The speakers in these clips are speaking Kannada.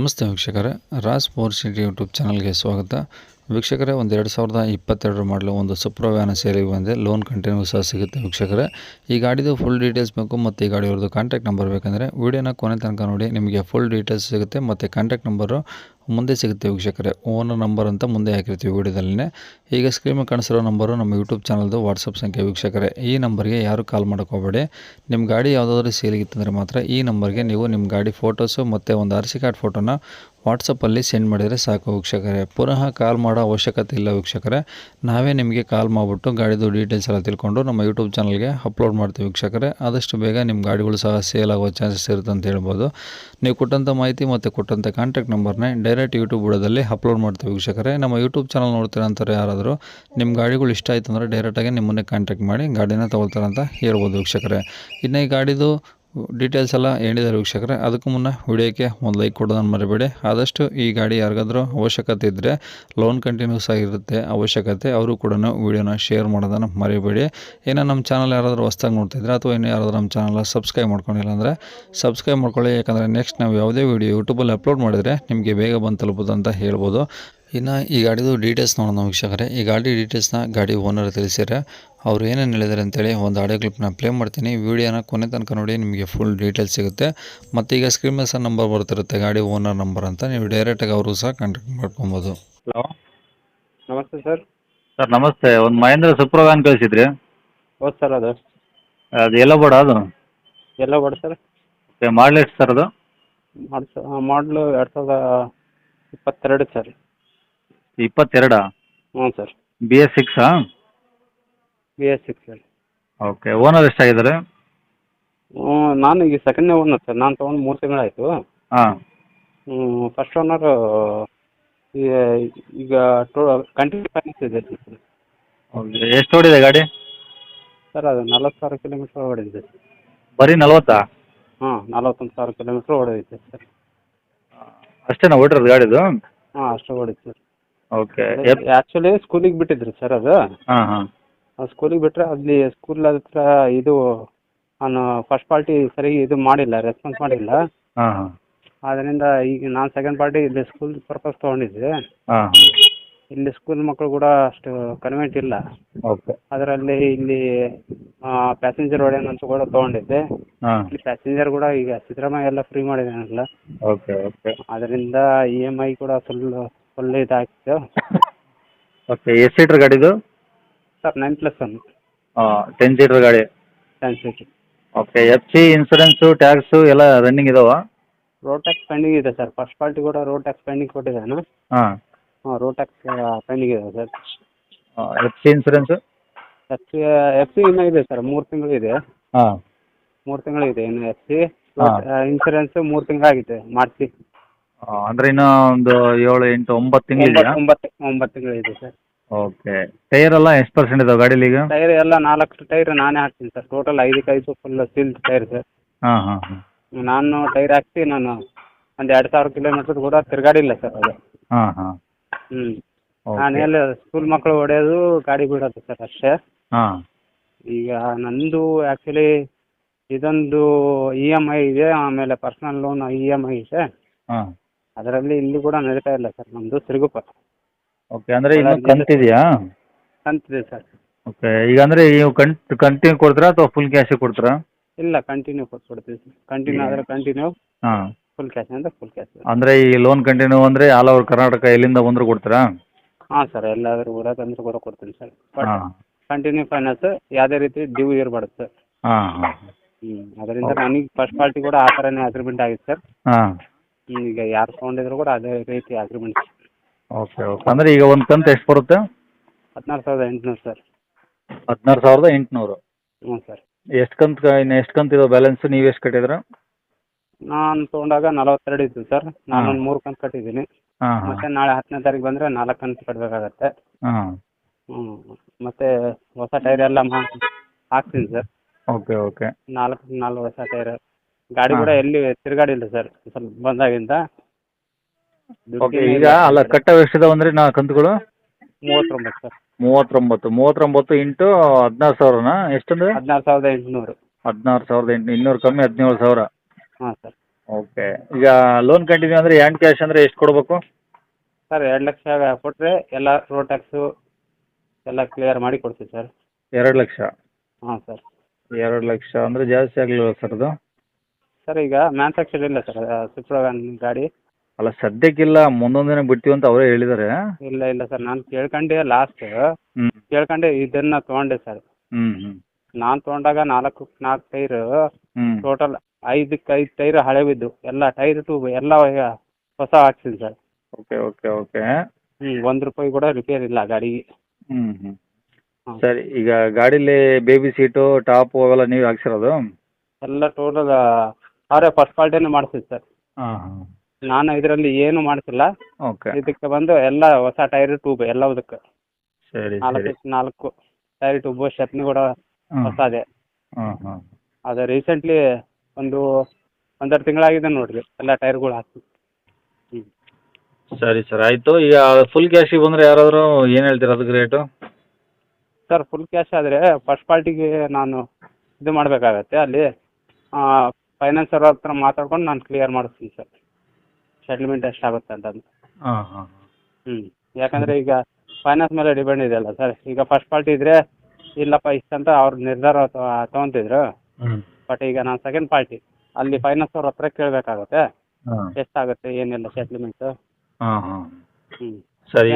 ನಮಸ್ತೆ ವೀಕ್ಷಕರೇ, ರಾಸ್ ಪವರ್ ಸಿಟಿ ಯೂಟ್ಯೂಬ್ ಚಾನಲ್ಗೆ ಸ್ವಾಗತ. ವೀಕ್ಷಕರೇ, ಒಂದು 2022 ಮಾಡಲು ಒಂದು ಸುಪ್ರೋ ವ್ಯಾನ್ ಸೇಲಿಗೆ ಬಂದಿದೆ. ಲೋನ್ ಕಂಟಿನ್ಯೂ ಸಹ ಸಿಗುತ್ತೆ ವೀಕ್ಷಕರೇ. ಈ ಗಾಡಿದು ಫುಲ್ ಡೀಟೇಲ್ಸ್ ಬೇಕು ಮತ್ತು ಈ ಗಾಡಿಯವ್ರದ್ದು ಕಾಂಟ್ಯಾಕ್ಟ್ ನಂಬರ್ ಬೇಕಂದರೆ ವಿಡಿಯೋನ ಕೊನೆ ತನಕ ನೋಡಿ, ನಿಮಗೆ ಫುಲ್ ಡೀಟೇಲ್ಸ್ ಸಿಗುತ್ತೆ ಮತ್ತು ಕಾಂಟ್ಯಾಕ್ಟ್ ನಂಬರು ಮುಂದೆ ಸಿಗುತ್ತೆ ವೀಕ್ಷಕರೇ. ಓನರ್ ನಂಬರ್ ಅಂತ ಮುಂದೆ ಹಾಕಿರ್ತೀವಿ ವಿಡಿಯೋದಲ್ಲೇ. ಈಗ ಸ್ಕ್ರೀನ್ ಮೇಲೆ ಕಾಣಿಸಿರೋ ನಂಬರು ನಮ್ಮ ಯೂಟ್ಯೂಬ್ ಚಾನಲ್ದು ವಾಟ್ಸಪ್ ಸಂಖ್ಯೆ ವೀಕ್ಷಕರೇ. ಈ ನಂಬರ್ಗೆ ಯಾರು ಕಾಲ್ ಮಾಡೋಕೆ ಹೋಗಬೇಡಿ. ನಿಮ್ಮ ಗಾಡಿ ಯಾವುದಾದ್ರೂ ಸೇಲಿಗಿತ್ತಂದರೆ ಮಾತ್ರ ಈ ನಂಬರ್ಗೆ ನೀವು ನಿಮ್ಮ ಗಾಡಿ ಫೋಟೋಸು ಮತ್ತು ಒಂದು RC ಕಾರ್ಡ್ ಫೋಟೋನ ವಾಟ್ಸಪ್ಪಲ್ಲಿ ಸೆಂಡ್ ಮಾಡಿದರೆ ಸಾಕು ವೀಕ್ಷಕರೇ. ಪುನಃ ಕಾಲ್ ಮಾಡೋ ಅವಶ್ಯಕತೆ ಇಲ್ಲ ವೀಕ್ಷಕರೇ. ನಾವೇ ನಿಮಗೆ ಕಾಲ್ ಮಾಡಿಬಿಟ್ಟು ಗಾಡಿದು ಡೀಟೇಲ್ಸ್ ಎಲ್ಲ ತಿಳ್ಕೊಂಡು ನಮ್ಮ ಯೂಟ್ಯೂಬ್ ಚಾನಲ್ಗೆ ಅಪ್ಲೋಡ್ ಮಾಡ್ತೀವಿ ವೀಕ್ಷಕರೇ. ಆದಷ್ಟು ಬೇಗ ನಿಮ್ಮ ಗಾಡಿಗಳು ಸಹ ಸೇಲ್ ಆಗೋ ಚಾನ್ಸಸ್ ಇರುತ್ತೆ ಅಂತ ಹೇಳ್ಬೋದು. ನೀವು ಕೊಟ್ಟಂಥ ಮಾಹಿತಿ ಮತ್ತು ಕೊಟ್ಟಂಥ ಕಾಂಟ್ಯಾಕ್ಟ್ ನಂಬರ್ನೇ ಡೈರೆಕ್ಟ್ ಯೂಟ್ಯೂಬ್ ವಿಡಿಯೋದಲ್ಲಿ ಅಪ್ಲೋಡ್ ಮಾಡ್ತೀವಿ ವೀಕ್ಷಕರೇ. ನಮ್ಮ ಯೂಟ್ಯೂಬ್ ಚಾನಲ್ ನೋಡ್ತೀರಂತಾರೆ ಯಾರಾದರೂ ನಿಮ್ಮ ಗಾಡಿಗಳು ಇಷ್ಟ ಆಯಿತು ಅಂದರೆ ಡೈರೆಕ್ಟಾಗಿ ನಿಮ್ಮನ್ನೇ ಕಾಂಟ್ಯಾಕ್ಟ್ ಮಾಡಿ ಗಾಡಿನ ತೊಗೊಳ್ತಾರಂತ ಹೇಳ್ಬೋದು ವೀಕ್ಷಕರೇ. ಇನ್ನು ಈ ಗಾಡಿದು ಡೀಟೇಲ್ಸ್ ಎಲ್ಲ ಹೇಳಿದ್ದಾರೆ ವೀಕ್ಷಕರೇ. ಅದಕ್ಕೂ ಮುನ್ನ ವಿಡಿಯೋಕ್ಕೆ ಒಂದು ಲೈಕ್ ಕೊಡೋದನ್ನು ಮರಿಬೇಡಿ. ಆದಷ್ಟು ಈ ಗಾಡಿ ಯಾರಿಗಾದ್ರೂ ಅವಶ್ಯಕತೆ ಇದ್ದರೆ, ಲೋನ್ ಕಂಟಿನ್ಯೂಸ್ ಆಗಿರುತ್ತೆ ಅವಶ್ಯಕತೆ, ಅವರು ಕೂಡ ವಿಡಿಯೋನ ಶೇರ್ ಮಾಡೋದನ್ನು ಮರಿಬೇಡಿ. ಇನ್ನು ನಮ್ಮ ಚಾನಲ್ ಯಾರಾದರೂ ಹೊಸ್ದಾಗಿ ನೋಡ್ತಿದ್ರೆ ಅಥವಾ ಇನ್ನು ಯಾರಾದರೂ ನಮ್ಮ ಚಾನಲ್ನ ಸಬ್ಸ್ಕ್ರೈಬ್ ಮಾಡ್ಕೊಂಡಿಲ್ಲ ಅಂದರೆ ಸಬ್ಸ್ಕ್ರೈಬ್ ಮಾಡ್ಕೊಳ್ಳಿ. ಯಾಕಂದರೆ ನೆಕ್ಸ್ಟ್ ನಾವು ಯಾವುದೇ ವಿಡಿಯೋ ಯೂಟ್ಯೂಬಲ್ಲಿ ಅಪ್ಲೋಡ್ ಮಾಡಿದರೆ ನಿಮಗೆ ಬೇಗ ಬಂದು ತಲುಪೋದು ಅಂತ ಹೇಳ್ಬೋದು. ಇನ್ನು ಈ ಗಾಡಿದು ಡೀಟೇಲ್ಸ್ ನೋಡೋಣ ವೀಕ್ಷಕರೇ. ಈ ಗಾಡಿ ಡೀಟೇಲ್ಸ್ನ ಗಾಡಿ ಓನರ್ ತಿಳಿಸಿದರೆ ಅವ್ರು ಏನೇನು ಹೇಳಿದ್ದಾರೆ ಅಂತೇಳಿ ಒಂದು ಆಡಿಯೋ ಕ್ಲಿಪ್ನ ಪ್ಲೇ ಮಾಡ್ತೀನಿ. ವೀಡಿಯೋನ ಕೊನೆ ತನಕ ನೋಡಿ, ನಿಮಗೆ ಫುಲ್ ಡೀಟೇಲ್ಸ್ ಸಿಗುತ್ತೆ. ಮತ್ತು ಈಗ ಸ್ಕ್ರೀನ್ ಮೇಲೆ ಸಹ ನಂಬರ್ ಬರ್ತಿರುತ್ತೆ, ಗಾಡಿ ಓನರ್ ನಂಬರ್ ಅಂತ. ನೀವು ಡೈರೆಕ್ಟಾಗಿ ಅವರು ಸಹ ಕಾಂಟ್ಯಾಕ್ಟ್ ಮಾಡ್ಕೊಬೋದು. ಹಲೋ, ನಮಸ್ತೆ ಸರ್. ಸರ್ ನಮಸ್ತೆ. ಒಂದು ಮಹೇಂದ್ರ ಸುಪ್ರೋ ವ್ಯಾನ್ ಕಳಿಸಿದ್ರಿ. ಹೌದು ಸರ್, ಅದು ಎಲ್ಲ ಬೋರ್ಡ್ ಅದು ಎಲ್ಲ ಬಡ ಸರ್. ಮಾಡಲ್ ಎಷ್ಟು ಸರ್ ಅದು? ಮಾಡಲು 2022 ಸರ್. 22? ಹ್ಞೂ sir, BS6? BS6 sir. Okay. Owner ಎಷ್ಟಾಗಿದ್ದಾರೆ? ನಾನು ಈಗ ಸೆಕೆಂಡ್ನೇ ಓನರ್ ಸರ್. ನಾನು ತೊಗೊಂಡು 3 ತಿಂಗಳಾಯಿತು. ಹಾಂ. ಫಸ್ಟ್ ಓನರ್ ಈಗ ಕಂಟಿನ್ಯೂ ಫೈನಾನ್ಸ್ ಇದೆ ಸರ್. ಓಕೆ. ಎಷ್ಟು ಓಡಿದೆ ಗಾಡಿ? ಸರ್ ಅದು 40,000 ಕಿಲೋಮೀಟ್ರ್ ಓಡಿದೆ. ಬರೀ 40? ಹಾಂ, 41,000 ಕಿಲೋಮೀಟ್ರ್ ಓಡಿದೆ ಸರ್. ಅಷ್ಟೇನಾ ಓಡಿರೋದು ಗಾಡಿದು? ಹಾಂ, ಅಷ್ಟು ಓಡಿದೆ ಸರ್. ಓಕೆ. ಆ್ಯಕ್ಚುಲಿ ಸ್ಕೂಲಿಗೆ ಬಿಟ್ಟಿದ್ರಿ ಸರ್ ಅದು. ಹಾಂ ಹಾಂ. ಸ್ಕೂಲಿಗೆ ಬಿಟ್ಟರೆ ಅಲ್ಲಿ ಸ್ಕೂಲ್ ಹತ್ರ ಇದು ನಾನು ಫಸ್ಟ್ ಪಾರ್ಟಿ ಸರಿಯಾಗಿ ಇದು ಮಾಡಿಲ್ಲ, ರೆಸ್ಪಾನ್ಸ್ ಮಾಡಿಲ್ಲ. ಹಾಂ ಹಾಂ. ಆದ್ದರಿಂದ ಈಗ ನಾನು ಸೆಕೆಂಡ್ ಪಾರ್ಟಿ ಇಲ್ಲಿ ಸ್ಕೂಲ್ ಪರ್ಪಸ್ ತೊಗೊಂಡಿದ್ದೆ. ಹಾಂ. ಇಲ್ಲಿ ಸ್ಕೂಲ್ ಮಕ್ಕಳು ಕೂಡ ಅಷ್ಟು ಕನ್ವೆಂಟ್ ಇಲ್ಲ. ಓಕೆ. ಅದರಲ್ಲಿ ಇಲ್ಲಿ ಪ್ಯಾಸೆಂಜರ್ ಹೊಡೆಯೋಣ ಅಂತ ಕೂಡ ತೊಗೊಂಡಿದ್ದೆ. ಹಾಂ. ಇಲ್ಲಿ ಪ್ಯಾಸೆಂಜರ್ ಕೂಡ ಈಗ ಸಿದ್ದರಾಮಯ್ಯ ಎಲ್ಲ ಫ್ರೀ ಮಾಡಿದಾನಲ್ಲ, ಓಕೆ ಓಕೆ. ಅದರಿಂದ EMI ಕೂಡ ಫುಲ್ ಇದಾಗ್ತಿತ್ತು. ಓಕೆ. ಎಷ್ಟು ಸೀಟ್ರ್ ಗಾಡಿದು? ಸರ್ 9+1 10 ಸೀಟ್ರ್ ಗಾಡಿ. 10 seat. Okay. FC insurance tax ಎಲ್ಲ ರನ್ನಿಂಗ್ ಇದಾವ? ರೋಡ್ ಟ್ಯಾಕ್ಸ್ ಪೆಂಡಿಂಗ್ ಇದೆ ಸರ್. ಫಸ್ಟ್ ಪಾರ್ಟಿ ಕೂಡ ರೋಡ್ ಟ್ಯಾಕ್ಸ್ ಪೆಂಡಿಂಗ್ ಕೊಟ್ಟಿದ್ದಾನೆ. ಹಾಂ. ರೋಡ್ ಟ್ಯಾಕ್ಸ್ ಪೆಂಡಿಂಗ್ ಇದೆ ಸರ್. FC insurance? FC ಇನ್ನೂ ಇದೆ ಸರ್, 3 ತಿಂಗಳು ಇದೆ. ಹಾಂ. 3 ತಿಂಗಳು ಇದೆ ಇನ್ನು FC. ಇನ್ಸೂರೆನ್ಸ್ 3 ತಿಂಗಳಾಗಿದೆ ಮಾಡಿಸಿ. ಅಂದರೆ ಇನ್ನೂ ಒಂದು 7, 8, 9 ತಿಂಗಳಿದೆಯಾ? 9 ತಿಂಗಳು ಇದೆ ಸರ್. ಓಕೆ. ಟೈರ್ ಎಲ್ಲ ಎಷ್ಟು ಪರ್ಸೆಂಟ್ ಇದಾವೆ ಗಾಡೀಲಿ ಈಗ? ಟೈರ್ ಎಲ್ಲ 4 ಟೈರ್ ನಾನೇ ಹಾಕ್ತೀನಿ sir. Total 5 full sealed tyre sir. ಹಾಂ ಹಾಂ ಹಾಂ. ನಾನು ಟೈರ್ ಹಾಕ್ಸಿ ನಾನು ಒಂದು 2,000 ಕಿಲೋಮೀಟ್ರ್ ಕೂಡ ತಿರುಗಾಡಿಲ್ಲ ಸರ್ ಅದು. ಹಾಂ ಹಾಂ. ನಾನು ಎಲ್ಲ ಸ್ಕೂಲ್ ಮಕ್ಕಳು ಹೊಡೆಯೋದು, ಗಾಡಿ ಬಿಡೋದು ಸರ್ ಅಷ್ಟೇ. ಹಾಂ. ಈಗ ನಂದು ಆ್ಯಕ್ಚುಲಿ ಇದೊಂದು EMI ಇದೆ, ಆಮೇಲೆ ಪರ್ಸ್ನಲ್ ಲೋನ್ EMI ಇದೆ. ಹಾಂ. ಅದರಲ್ಲಿ ಇಲ್ಲಿ ಕೂಡ ನಡೀತಾ ಇಲ್ಲ ಸರ್ ನಮ್ಮದು ಸಿರುಗುಪ್ಪ. ಓಕೆ. ಅಂದರೆ ಇನ್ನೂ ಕಂತಿದೆಯಾ? ಕಂತಿದೆ ಸರ್. ಓಕೆ. ಈಗ ಅಂದರೆ ನೀವು ಕಂಟಿನ್ಯೂ ಕೊಡ್ತೀರಾ ಅಥವಾ ಫುಲ್ ಕ್ಯಾಶಿಗೆ ಕೊಡ್ತೀರಾ? ಇಲ್ಲ, ಕಂಟಿನ್ಯೂ ಕೊಟ್ಬಿಡ್ತೀವಿ ಸರ್. ಕಂಟಿನ್ಯೂ ಆದರೆ ಕಂಟಿನ್ಯೂ, ಹಾಂ. ಫುಲ್ ಕ್ಯಾಶ್ ಅಂದರೆ ಫುಲ್ ಕ್ಯಾಶ್. ಅಂದರೆ ಈ ಲೋನ್ ಕಂಟಿನ್ಯೂ ಅಂದರೆ ಆಲ್ ಓವರ್ ಕರ್ನಾಟಕ ಎಲ್ಲಿಂದ ಬಂದರೂ ಕೊಡ್ತೀರಾ? ಹಾಂ ಸರ್, ಎಲ್ಲಾದರೂ ಕೂಡ ತಂದ್ರೆ ಕೂಡ ಕೊಡ್ತೀನಿ ಸರ್. ಬಟ್ ಹಾಂ. ಕಂಟಿನ್ಯೂ ಫೈನಾನ್ಸ್ ಯಾವುದೇ ರೀತಿ ಡ್ಯೂ ಇರಬಾರ್ದು ಸರ್. ಹಾಂ ಹಾಂ. ಅದರಿಂದ ನನಗೆ ಫಸ್ಟ್ ಪಾರ್ಟಿ ಕೂಡ ಆ ಥರನೇ ಅಗ್ರಿಮೆಂಟ್ ಆಗಿತ್ತು ಸರ್. ಹಾಂ. ಈಗ ಯಾರು ತೊಗೊಂಡಿದ್ರು ಕೂಡ ಅದೇ ರೀತಿ ಅಗ್ರಿಮೆಂಟ್. Okay okay. ಅಂದರೆ ಈಗ ಒಂದು ಕಂತು ಎಷ್ಟು ಬರುತ್ತೆ? 16,800 ಸರ್. 16,800? ಹ್ಞೂ ಸರ್. ಇನ್ನು ಎಷ್ಟು ಕಂತು ಇದಾವೆ ಬ್ಯಾಲೆನ್ಸ್? ನೀವು ಎಷ್ಟು ಕಟ್ಟಿದ್ದೀರಾ? ನಾನು ತೊಗೊಂಡಾಗ 42 ಇತ್ತು ಸರ್. ನಾನೊಂದು 3 ಕಂತು ಕಟ್ಟಿದ್ದೀನಿ. ಹಾಂ ಹಾಂ. ಮತ್ತು ನಾಳೆ 10ನೇ ತಾರೀಕು ಬಂದರೆ 4 ಕಂತು ಕಟ್ಟಬೇಕಾಗತ್ತೆ. ಹಾಂ. ಮತ್ತು ಹೊಸ ಟೈರ್ ಎಲ್ಲ ಹಾಕ್ತೀನಿ ಸರ್. Okay okay. 4 ಹೊಸ ಟೈರ್. ಗಾಡಿ ಕೂಡ ಎಲ್ಲಿ ತಿರುಗಾಡಿಲ್ಲ ಸರ್ ಸ್ವಲ್ಪ ಬಂದಾಗಿಂದ. ಓಕೆ. ಈಗ ಅಲ್ಲ, ಕಟ್ಟೋ ಎಷ್ಟಿದಾವೆ ಅಂದರೆ ನಾ ಕಂತುಗಳು? 39 ಸರ್. 39 ಇಂಟು 16,000ನಾ? ಎಷ್ಟಂದ್ರೆ? 16,800. 16,800. ಇನ್ನೂರು ಕಮ್ಮಿ 17,000. ಹಾಂ ಸರ್. ಓಕೆ. ಈಗ ಲೋನ್ ಕಂಟಿನ್ಯೂ ಅಂದರೆ ಹ್ಯಾಂಡ್ ಕ್ಯಾಶ್ ಅಂದರೆ ಎಷ್ಟು ಕೊಡಬೇಕು? ಸರ್ 2 ಲಕ್ಷ ಕೊಟ್ಟರೆ ಎಲ್ಲ ರೋಡ್ ಟ್ಯಾಕ್ಸು ಎಲ್ಲ ಕ್ಲಿಯರ್ ಮಾಡಿ ಕೊಡ್ತೀವಿ ಸರ್. 2 ಲಕ್ಷ. ಹಾಂ ಸರ್. 2 ಲಕ್ಷ ಅಂದರೆ ಜಾಸ್ತಿ ಆಗಲಿಲ್ಲ ಸರ್ ಅದು? ಸರ್ ಈಗ ಮ್ಯಾನುಫ್ಯಾಕ್ಚರ್ ಇಲ್ಲ ಸರ್ ಸುಪ್ರಗಾನ್ ಗಾಡಿ. ಅಲ್ಲ ಸದ್ಯಕ್ಕಿಲ್ಲ, ಮುಂದೊಂದು ದಿನ ಬಿಡ್ತೀವಿ ಅಂತ ಅವರೇ ಹೇಳಿದ್ದಾರೆ. ಇಲ್ಲ ಸರ್, ನಾನು ಕೇಳ್ಕೊಂಡೆ ಲಾಸ್ಟ್ ಹ್ಞೂ ಕೇಳ್ಕೊಂಡೆ ಇದನ್ನು ತೊಗೊಂಡೆ ಸರ್. ಹ್ಞೂ ನಾನು ತೊಗೊಂಡಾಗ 4 ಟೈರು ಹ್ಞೂ ಟೋಟಲ್ 5 ಟೈರ್ ಹಳೆವಿದ್ದು, ಎಲ್ಲ ಟೈರ್ ಟ್ಯೂಬ್ ಎಲ್ಲ ಹೊಸ ಹಾಕ್ಸಿದ್ದು ಸರ್. ಓಕೆ. ₹1 ಕೂಡ ರಿಪೇರ್ ಇಲ್ಲ ಗಾಡಿಗೆ. ಹ್ಞೂ ಹಾಂ. ಸರಿ. ಈಗ ಗಾಡೀಲಿ ಬೇಬಿ ಸೀಟು ಟಾಪು ಅವೆಲ್ಲ ನೀವೇ ಹಾಕ್ಸಿರೋದು? ಎಲ್ಲ ಟೋಟಲ್ ಅವರೇ ಫಸ್ಟ್ ಕ್ವಾಲಿಟಿನೇ ಮಾಡಿಸಿದ್ದು ಸರ್. ಹಾಂ. ನಾನು ಇದರಲ್ಲಿ ಏನು ಮಾಡಿಸಿಲ್ಲ. ಓಕೆ. ಇದಕ್ಕೆ ಬಂದು ಎಲ್ಲ ಹೊಸ ಟೈರ್ ಟ್ಯೂಬ್ ಎಲ್ಲದಕ್ಕೆ ಸರಿ 4 ಟೈರ್ ಟ್ಯೂಬ್ ಸ್ಟೆಪ್ನಿ ಕೂಡ ಹೊಸದೇ. ಹಾಂ. ಅದು ರೀಸೆಂಟ್ಲಿ ಒಂದೆರಡು ತಿಂಗಳಾಗಿದೆ ನೋಡ್ರಿ ಎಲ್ಲ ಟೈರ್ಗಳು ಹಾಕಿ. ಸರಿ ಸರ್, ಆಯಿತು. ಈಗ ಫುಲ್ ಕ್ಯಾಶಿಗೆ ಬಂದರೆ ಯಾರಾದರೂ ಏನು ಹೇಳ್ತೀರಾ ಅದಕ್ಕೆ ರೇಟು? ಸರ್ ಫುಲ್ ಕ್ಯಾಶ್ ಆದರೆ ಫಸ್ಟ್ ಪಾರ್ಟಿಗೆ ನಾನು ಇದು ಮಾಡಬೇಕಾಗತ್ತೆ, ಅಲ್ಲಿ ಫೈನಾನ್ಸರ್ ಹತ್ರ ಮಾತಾಡ್ಕೊಂಡು ನಾನು ಕ್ಲಿಯರ್ ಮಾಡಿಸ್ತೀನಿ ಸರ್, ಸೆಟ್ಲ್ಮೆಂಟ್ ಎಷ್ಟಾಗುತ್ತೆ ಅಂತಂದು. ಹಾಂ. ಯಾಕಂದರೆ ಈಗ ಫೈನಾನ್ಸ್ ಮೇಲೆ ಡಿಪೆಂಡ್ ಇದೆಯಲ್ಲ ಸರ್. ಈಗ ಫಸ್ಟ್ ಪಾರ್ಟಿ ಇದ್ದರೆ ಇಲ್ಲಪ್ಪ ಇಷ್ಟಂತ ಅವ್ರ ನಿರ್ಧಾರ ತೊಗೊತಿದ್ರು. ಬಟ್ ಈಗ ನಾನು ಸೆಕೆಂಡ್ ಪಾರ್ಟಿ, ಅಲ್ಲಿ ಫೈನಾನ್ಸ್ ಅವ್ರ ಹತ್ರ ಕೇಳಬೇಕಾಗತ್ತೆ ಎಷ್ಟಾಗುತ್ತೆ ಏನಿಲ್ಲ ಸೆಟ್ಲ್ಮೆಂಟು. ಹಾಂ. ಸರಿ.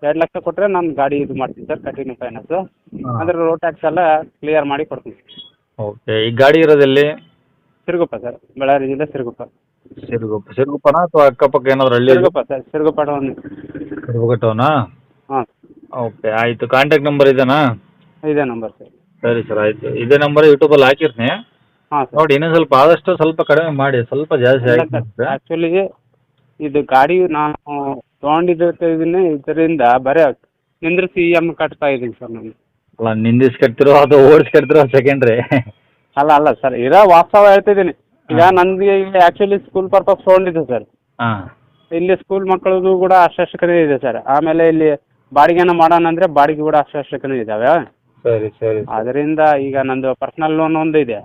2 ಲಕ್ಷ ಕೊಟ್ಟರೆ ನಾನು ಗಾಡಿ ಇದು ಮಾಡ್ತೀನಿ ಸರ್, ಕಂಟಿನ್ಯೂ ಫೈನಾನ್ಸು. ಅಂದರೆ ರೋಡ್ ಟ್ಯಾಕ್ಸ್ ಎಲ್ಲ ಕ್ಲಿಯರ್ ಮಾಡಿ ಕೊಡ್ತೀನಿ. ಓಕೆ. ಈ ಗಾಡಿ ಇರೋದೆಲ್ಲಿ? ಸಿರುಗುಪ್ಪ ಸರ್, ಬಳ್ಳಾರಿ ಜಿಲ್ಲೆ ಸಿರುಗುಪ್ಪ. ಸಿರುಗುಪ್ಪನ ಅಥವಾ ಅಕ್ಕಪಕ್ಕ ಏನಾದರೂ ಹಳ್ಳಿ? Siruguppa sir, Siruguppa town. ಸಿರುಗುಪ್ಪ ಟೌನಾ? ಹಾಂ. ಓಕೆ, ಆಯಿತು. ಕಾಂಟ್ಯಾಕ್ಟ್ ನಂಬರ್ ಇದೇನಾ? ಇದೇ ನಂಬರ್ ಸರ್. ಸರಿ ಸರ್, ಆಯಿತು. ಇದೇ ನಂಬರ್ ಯೂಟ್ಯೂಬಲ್ಲಿ ಹಾಕಿರ್ತೀನಿ. ಹಾಂ ಸರ್. ನೋಡಿ, ಇನ್ನೂ ಸ್ವಲ್ಪ ಕಡಿಮೆ ಮಾಡಿ, ಸ್ವಲ್ಪ ಜಾಸ್ತಿ ಆಯ್ತು. ಆ್ಯಕ್ಚುಲಿ ಇದು ಗಾಡಿ ನಾನು ತೊಗೊಂಡಿದ್ದೀನಿ, ಇದರಿಂದ ಬರೀ ನಿಂದ್ರಿಸಿ EM ಕಟ್ತಾ ಇದ್ದೀನಿ ಸರ್ ನಾನು. ಅಲ್ಲ, ನಿಂದಿಸ್ ಕಟ್ತಿರೋ ಅದು ಓಡಿಸಿ ಕಟ್ತಿರೋ ಸೆಕೆಂಡ್ರಿ? ಅಲ್ಲ ಸರ್, ಇರೋ ವಾಸ್ತವ ಹೇಳ್ತಿದ್ದೀನಿ. ಈಗ ನನಗೆ ಇಲ್ಲಿ ಆ್ಯಕ್ಚುಲಿ ಸ್ಕೂಲ್ ಪರ್ಪಸ್ ತೊಗೊಂಡಿದ್ದೆ ಸರ್. ಹಾಂ. ಇಲ್ಲಿ ಸ್ಕೂಲ್ ಮಕ್ಕಳದು ಕೂಡ ಅಷ್ಟಕ್ಕೇ ಇದೆ ಸರ್. ಆಮೇಲೆ ಇಲ್ಲಿ ಬಾಡಿಗೆನ ಮಾಡೋಣ ಅಂದರೆ ಬಾಡಿಗೆ ಕೂಡ ಅಷ್ಟಕ್ಕೇ ಇದ್ದಾವೆ. ಸರಿ. ಅದರಿಂದ ಈಗ ನಂದು ಪರ್ಸ್ನಲ್ ಲೋನ್ ಒಂದು ಇದೆ,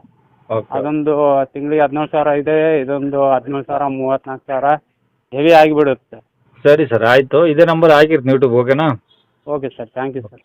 ಅದೊಂದು ತಿಂಗಳಿಗೆ 17,000 ಇದೆ. ಇದೊಂದು 17,000 34,000 ಹೆವಿ ಆಗಿಬಿಡುತ್ತೆ. ಸರಿ ಸರ್, ಆಯಿತು. ಇದೇ ನಂಬರ್ ಹಾಕಿರ್ತೀನಿ ಯೂಟ್ಯೂಬ್, ಓಕೆನಾ? Okay sir, thank you sir.